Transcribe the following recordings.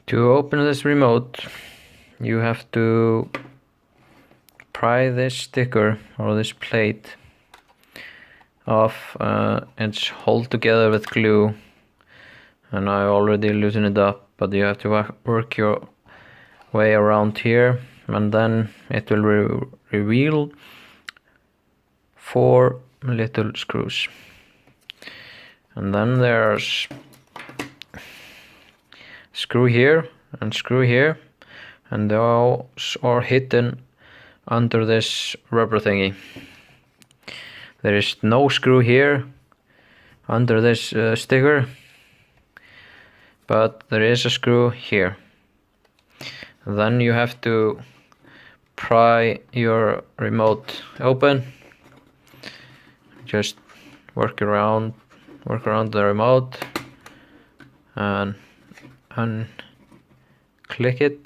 To open this remote, you have to pry this sticker or this plate off. It's held together with glue, and I already loosened it up, but you have to work your way around here, and then it will reveal 4 little screws. And then there's screw here, and those are hidden under this rubber thingy. There is no screw here under this sticker, but there is a screw here. Then you have to pry your remote open. Just work around the remote and unclick it.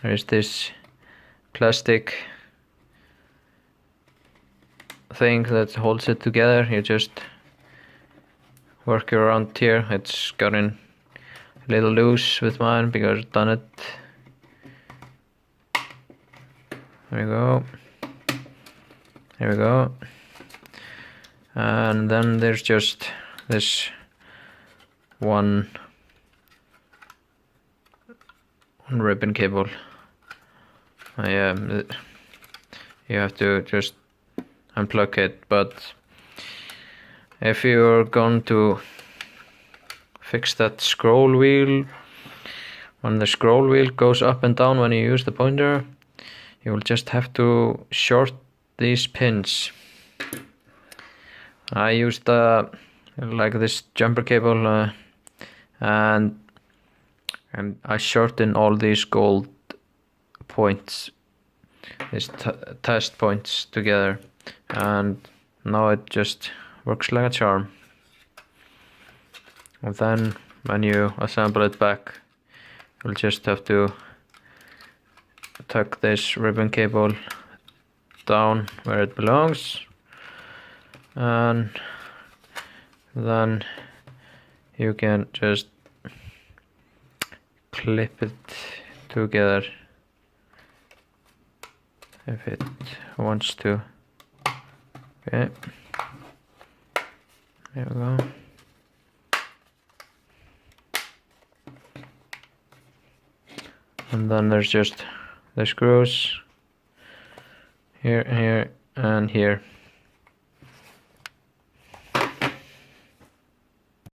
There's this plastic thing that holds it together. You just work around here. It's gotten a little loose with mine because I've done it. There we go. There we go. And then there's just this one ribbon cable. You have to just unplug it, but if you're going to fix that scroll wheel, when the scroll wheel goes up and down when you use the pointer, you will just have to short these pins. I used like this jumper cable and I shortened all these gold points, these test points together, and now it just works like a charm. And then when you assemble it back, you'll just have to tuck this ribbon cable down where it belongs, and then you can just clip it together if it wants to. Okay, there we go. And then there's just the screws here, here, and here.